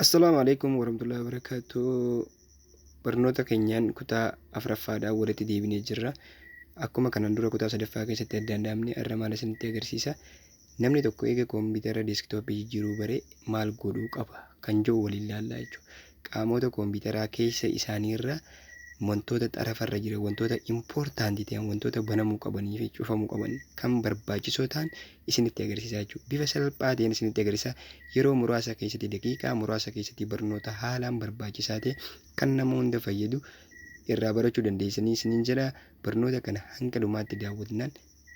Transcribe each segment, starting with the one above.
Assalamualaikum warahmatullahi wabarakatuh. Barnoota keenyaan kutaa afuraffaadhaan walitti deebinee jirra. Akkuma kanaan dura kutaa sadaffaa keessatti addaan daamne har'a maal isinitti agarsiisa. Namni tokko eega koompitara deeskitooppii jijjiiruu baree maal godhuu qaba kan jedhu waliin ilaallaa jechuudha. Qaamota koompitaraa keessa isaaniirra wantoota xarafarra jiran wantoota impoortaantii ta'an wantoota banamuu qabanii fi cufamuu qaban kan barbaachisoo ta'an isinitti agarsiisaa jechuudha. Bifa salphaa ta'een isinitti agarsiisa. Yeroo muraasa keessatti daqiiqaa muraasa keessatti barnoota haalaan barbaachisaa ta'e kan nama hunda fayyadu irraa barachuu dandeessanii isiniin jedha. Barnoota kana hanga dhumaatti daawwatnaan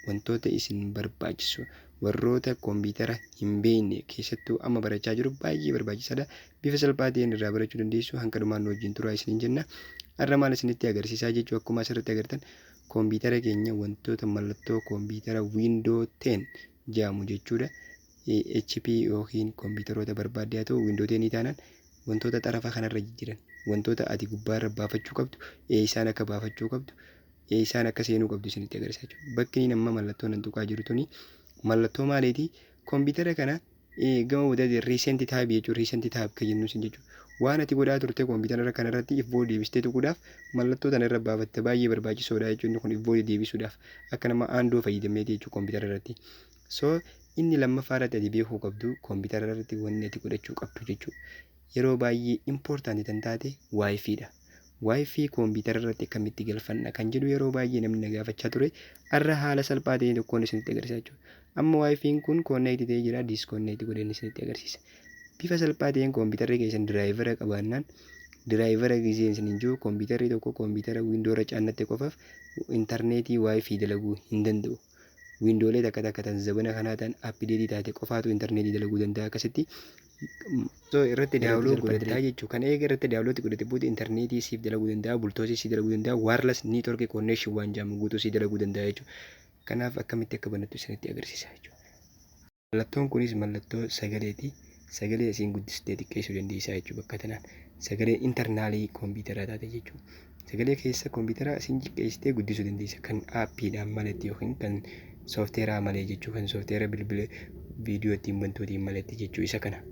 wantoota isin barbaachisu warroota koompitara hin beekne keessattuu amma barachaa jiru baay'ee barbaachisaadha. Bifa salphaa ta'een irraa barachuu dandeessu. Hanga dhumaan wajjin turaa isiniin jenna. Har'a maal isinitti agarsiisaa jechuu akkuma asirratti agartan koompitara keenya wantoota mallattoo koompitara Windows 10 jedhamu jechuudha. HP yookiin koompitaroota barbaadde haa ta'u Windows 10 taanaan wantoota xarafa kanarra jiran wantoota ati gubbaarra baafachuu qabdu isaan akka baafachuu qabdu isaan akka seenuu qabdu isinitti agarsiisaa jechuudha. Bakki inni amma mallattoo nan tuqaa jiru tuni mallattoo maaliiti? Koompitara kana gama wadaatiin riisenti taabii jechuudha. Riisenti taab kan jennu isin jechuudha. Waan ati godhaa turte koompitara kanarratti ifoo deebistee tuquudhaaf mallattoo tana irra baafatte baay'ee barbaachisoodha jechuudha. Kun ifoo deebisuudhaaf akka nama aandoo fayyadameeti jechuudha koompitara irratti. So inni lammaffaa irratti ati beekuu qabdu koompitara irratti wanni ati godhachuu qabdu jechuudha. Yeroo baay'ee impoortaantii kan taate waayifiidha. Waayifii koompitara irratti akkamitti galfanna kan jedhu yeroo baay'ee namni na gaafachaa ture. Har'a haala salphaa ta'een tokkoon isinitti agarsiisaa jechuudha. Amma waayifiin kun koonneektii ta'ee jira. Diiskoonneektii godheen isinitti agarsiisa. Bifa salphaa ta'een koompitarri keessan diraayivara qabaannaan diraayivara giseen isiniin jiru koompitarri tokko koompitara wiindoora caannatte qofaaf intarneetii waayifii dalaguu hin danda'u. Wiindoolee takka takka tan zabana kanaa ta'an appideetii taate qofaatu intarneetii dalaguu danda'a akkasitti. So irratti daawunlood godhataa jechuudha. Kan eega irratti daawunlood godhate booda intarneetii siif dalaguu danda'a, bultoosii siif dalaguu danda'a, waarlas niitoorkii konnekshin waan jedhamu guutuu siif dalaguu danda'a jechuudha. Kanaaf akkamitti akka banattu isinitti agarsiisa jechuudha. Mallattoon kunis mallattoo sagaleeti. Sagalee isiin guddistee xiqqeessuu dandeessaa jechuudha bakka tanaan. Sagalee intarnaalii koompitaraa taate jechuudha. Sagalee keessa koompitaraa isiin xiqqeessitee guddisuu dandeessa. Kan aappiidhaan malatti yookiin kan soofteeraa malee jechuudha. Kan soofteera bilbila viidiyoo ittiin bantuutiin malatti jechuudha isa kana.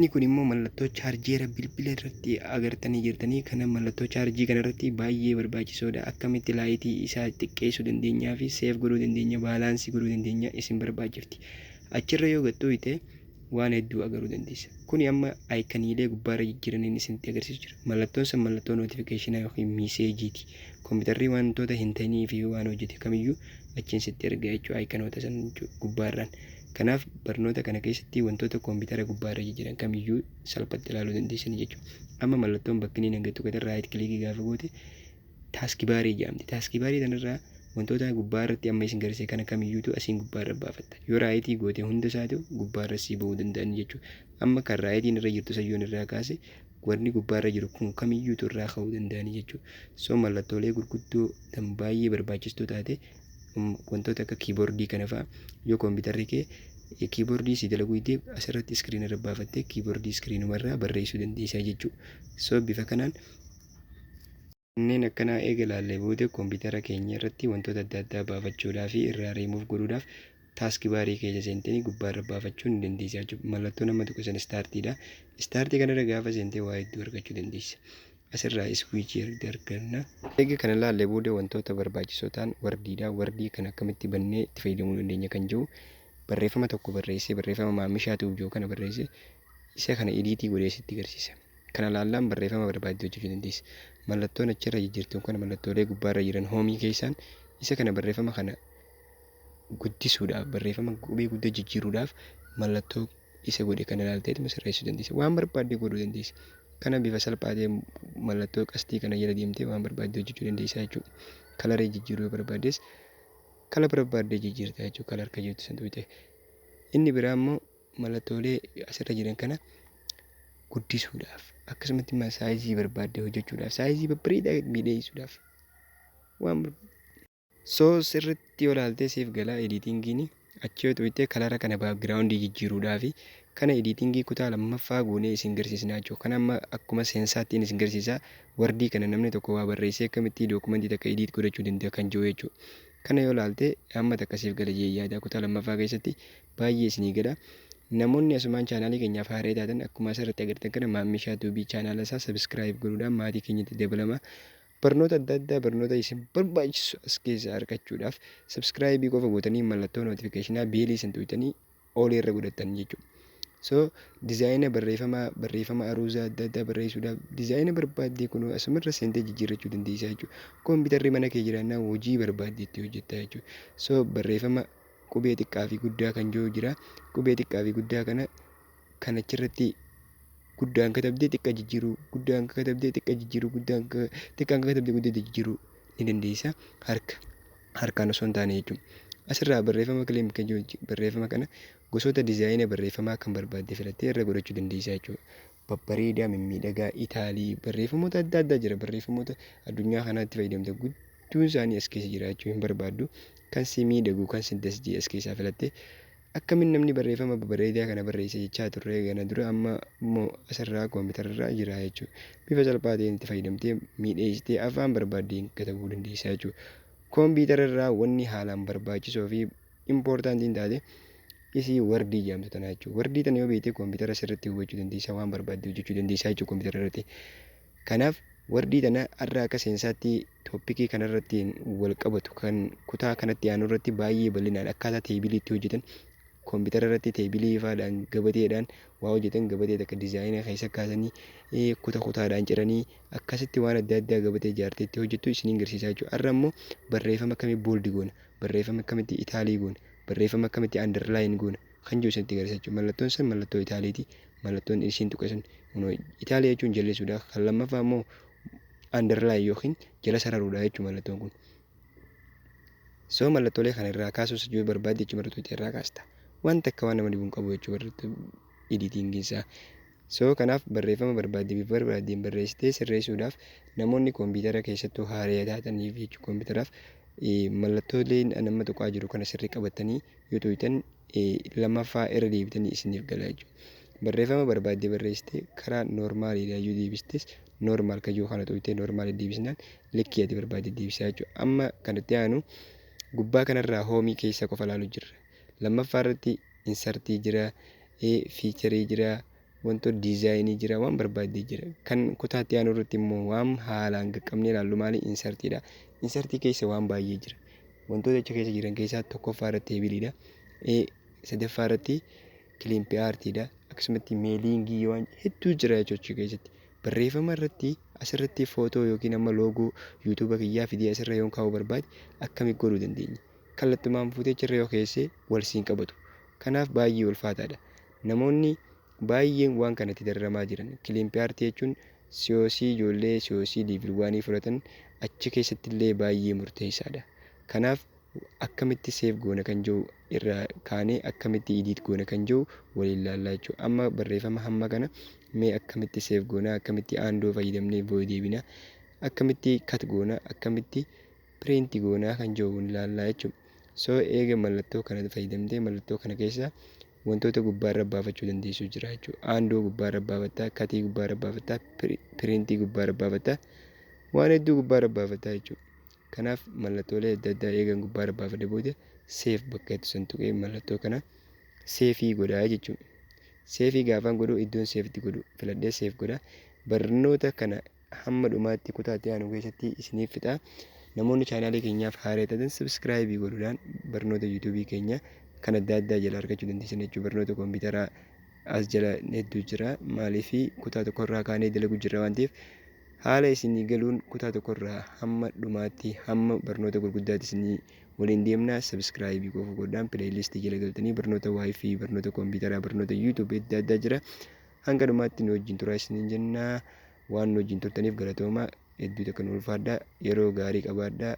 Inni kun immoo mallattoo chaarjeera bilbila irratti agartanii jirtanii kana mallattoo chaarjii kanarratti baay'ee barbaachisoodha. Akkamitti laayitii isaa xiqqeessuu dandeenyaa fi seef godhuu dandeenya baalaansii godhuu dandeenya isin barbaachifti. Achirra yoo gattuu ta'e waan hedduu agaruu dandeessa. Kuni amma aayikaniilee gubbaarra jijjiiraniin isinitti agarsiisu jira. Mallattoon sun mallattoo nootifikeeshinaa yookiin miiseejiiti. Koompittarri wantoota hin ta'inii fi waan hojjete kamiyyuu achiin sitti ergaa jechuudha aayikanoota san gubbaarraan. Kanaaf barnoota kana keessatti wantoota koompitara gubbaarra jijjiiran kamiyyuu salphatti ilaaluu dandeessanii jechuudha. Amma mallattoon bakki inni nagatu gadi raayit kilikii gaafa goote taaskibaarii jedhamti. Taaskibaarii kanarraa wantoota gubbaarratti amma isin agarsiise kana kamiyyuutu asiin gubbaarra baafatta. Yoo raayitii goote hunda isaatu gubbaarra sii bahuu danda'an jechuudha. Amma kan raayitiin irra jirtu sayyoon irraa kaase warri gubbaarra jiru kun kamiyyuutu irraa ka'uu danda'ani jechuudha. So mallattoolee gurguddoo tan baay'ee barbaachistuu taate wantoota akka kiiboordii kana fa'a yoo koompitarri kee kiiboordii si dalaguu idee asirratti iskiriin irra baafattee kiiboordii iskiriinumarraa barreessuu dandeessaa jechuudha. So bifa kanaan kanneen akkanaa eega ilaallee booda koompitara keenya irratti wantoota adda addaa baafachuudhaa fi irraa reemuuf godhuudhaaf taaskibaarii keessa seentanii gubbaarra baafachuu ni dandeessaa jechuudha. Mallattoon amma tokko san istaartiidha. Istaartii kanarra gaafa seentee waa hedduu argachuu dandeessa. Asirraa iswiichii arganna. Eega kana ilaallee booda wantoota barbaachisoo ta'an wardiidha. Wardii kan akkamitti bannee itti fayyadamuu dandeenya kan jiru barreeffama tokko barreessee barreeffama maamishaatuuf jiru kana barreessee isa kana ediitii godhee sitti agarsiisa. Kana laallaan barreeffama barbaadde hojjechuu dandeessa. Mallattoon achirra jijjiirtu kun mallattoolee gubbaarra jiran hoomii keessaan isa kana barreeffama kana guddisuudhaaf barreeffama qubee guddaa jijjiiruudhaaf mallattoo isa godhe kana ilaalteetuma sirreessuu dandeessa. Waan barbaadde godhuu dandeessa. Kana bifa salphaa ta'een mallattoo qastii kana jala deemtee waan barbaadde hojjechuu dandeessaa jechuudha. Kalaree jijjiiruu barbaaddes kala barbaadde jijjiirta jechuudha. Kala harka jirtu san ta'e. Inni biraa immoo mallattoolee asirra jiran kana guddisuudhaaf akkasumatti saayizii barbaadde hojjechuudhaaf saayizii babbareedaa miidhagsuudhaaf waan soo sirriitti yoo ilaaltee siif galaa ediitingiin achi yoo tuuttee kalara kana baakgiraawundii jijjiiruudhaa fi kana ediitingii kutaa lammaffaa goonee isin garsiisnaa jechuudha. Kana amma akkuma seensaattiin isin garsiisaa wardii kana namni tokko waa barreessee akkamitti dookumentii takka ediit godhachuu danda'a kan jiru jechuudha. Kana yoo ilaalte amma takka siif gala yaada kutaa lammaffaa keessatti baay'ee isinii gala. namoonni asumaan chaanaalii keenyaaf haaraa taatan akkuma asirratti agartan kana Maammishaa Tuubii chaanaala isaa sabiskiraayib godhuudhaan maatii keenyatti dabalama. Barnoota adda addaa barnoota isin barbaachisu as keessaa argachuudhaaf sabiskiraayibii qofa gootanii mallattoo nootifikeeshinaa beelii isin tuqxanii oolee irra godhattan jechuudha. So dizaayina barreeffama aruuzaa adda addaa barreessuudhaaf dizaayina barbaaddee kun asumarra seentee jijjiirrachuu dandeessaa jechuudha. Kompiitarri mana kee jiraannaa hojii barbaadde itti hojjetta jechuudha. So barreeffama qubee xiqqaa fi guddaa kan jiru jira. Qubee xiqqaa fi guddaa kan achirratti guddaan katabdee xiqqaa jijjiiruu, guddaan katabdee xiqqaa jijjiiruu, xiqqaan katabdee guddaa jijjiiruu ni dandeessa. Harkaan osoo hin taane jechuudha. Asirraa barreeffama kileem kan jiru barreeffama kana gosoota dizaayina barreeffamaa kan barbaadde filattee irra godhachuu dandeessaa jechuudha. Babbareedaa, mimmiidhagaa, Itaalii barreeffamoota adda addaa jira. Barreeffamoota addunyaa kanaatti fayyadamte gudduun isaanii as keessa jiraachuu hin barbaaddu. Kan si miidhagu, kan si dasjii as keessaa filattee akkamiin namni barreeffama babbareedaa kana barreessa jechaa turre gana dura amma immoo asirraa kompiitararraa jira jechuudha. Bifa salphaa ta'een itti fayyadamtee miidheessitee afaan barbaaddeen katabuu dandeessaa jechuudha. Kompiitararraa wanni haalaan barbaachisoo fi impoortaantiin taate isii wardii jedhamtu tana jechuudha. Wardii tana yoo beekte kompiitara sirriitti hubachuu dandeessaa, waan barbaadde hojjechuu dandeessaa jechuudha kompiitara irratti. Kanaaf wardii tana har'a akka seensaatti tooppikii kanarratti wal qabatu kan kutaa kanatti aanu irratti baay'ee bal'inaan akkaataa teebiliitti hojjetan kompiitara irratti teebilii ifaadhaan gabateedhaan waa hojjetan gabatee akka dizaayina keessa kaasanii kutaadhaan ciranii akkasitti waan adda addaa gabatee ijaarteetti hojjettu isiniin agarsiisaa jechuudha. Har'a immoo barreeffama akkamii booldi goona, barreeffama akkamitti itaalii goona, barreeffama akkamitti andarlaayin goona kan jiru isinitti agarsiisa jechuudha. Mallattoon sun mallattoo itaaliiti. Mallattoon isiin tuqe sun itaalii jechuun jallisuudha. Kan lammaffaa immoo andarlaayin yookiin jala sararuudha jechuudha mallattoon kun. So mallattoolee kanarraa kaasuus yoo barbaadde jechuudha mallattoo irraa kaasta. Wanta akka waan nama dhibuun qabu jechuudha editingiinsaa. So kanaaf barreeffama barbaadde bifa barbaaddeen barreessitee sirreessuudhaaf namoonni kompiitara keessattuu haaraa taataniif jechuudha kompiitaraaf mallattooleen nama tuqaa jiru kana sirrii qabatanii yoo tuqxan lammaffaa irra deebitanii isiniif gala jechuudha. Barreeffama barbaadde barreessitee karaa noormaaliidhaan yoo deebistes noormaal kan jiru kana tuqxee noormaali deebisnaan likkii ati barbaadde deebisaa jechuudha. Amma kanatti aanu gubbaa kanarraa hoomii keessa qofa ilaaluu jirra. Lammaffaa irratti insartii jira, fiicharii jira, wantoota diizaayinii jira, waan barbaadde jira. Kan kutaatti aanu irratti immoo waan haalaan qaqqabnee ilaallu maali insartiidha. Insartii keessa waan baay'ee jira. Wantoota achi keessa jiran keessaa tokkoffaa irratti teebiliidha. Sadaffaa irratti kiliimpii aartiidha. Akkasumatti meeliingii waan hedduu jira jechuudha keessatti. Barreeffama irratti asirratti footoo yookiin amma loogoo yuutuuba kiyyaa fidee asirra yoo kaa'uu barbaade akkamitti godhuu dandeenya? Kallattumaan fuutee achirra yoo keessee wal siin qabatu. Kanaaf baay'ee ulfaataadha. Namoonni baay'een waan kanatti dararamaa jiran. Kiliimpii aartii jechuun siyoosii ijoollee siyoosii liivilwaanii fudhatan achi keessatti illee baay'ee murteessaadha. Kanaaf akkamitti seef goona kan jiru irraa kaanee akkamitti idiit goona kan jiru waliin ilaallaa jechuudha. Amma barreeffama hamma kana mee akkamitti seef goona, akkamitti aandoo fayyadamnee booda deebina, akkamitti kat goona, akkamitti piriinti goona kan jiru ilaallaa jechuudha. So eega mallattoo kana fayyadamtee mallattoo kana keessa wantoota gubbaarra baafachuu dandeessu jira jechuudha. Aandoo gubbaarra baafattaa, katii gubbaarra baafattaa, piriintii gubbaarra baafattaa, waan hedduu gubbaarra baafattaa jechuudha. Kanaaf mallattoolee adda addaa eegan gubbaarra baafate booda seef bakka itti sun tuqee mallattoo kana seefii godhaa jechuudha. Seefii gaafaan godhu iddoon seefitti godhu filadhee seef godha. Barnoota kana hamma dhumaatti kutaatti aanu keessatti isiniif fixaa. Namoonni chaanaalii keenyaaf haaraa ta'an sabiskiraayibii godhuudhaan barnoota yuutuubii keenya kan adda addaa jala argachuu dandeessan jechuudha. Barnoota kompiitaraa as jala hedduu jira. Maaliif kutaa tokkorraa kaanee dalaguu jira waan ta'eef haala isinii galuun kutaa tokkorraa hamma dhumaatti hamma barnoota gurguddaatti isinii waliin deemnaa. Sabiskiraayibii qofa godhaan pileeylistii jala galtanii barnoota waayifii, barnoota kompiitaraa, barnoota yuutuubii adda addaa jira. Hanga dhumaatti nu wajjin turaa isiniin jennaa. Waan nu wajjin turtaniif galatoomaa. Hedduu takka nu ulfaadhaa. Yeroo gaarii qabaadhaa.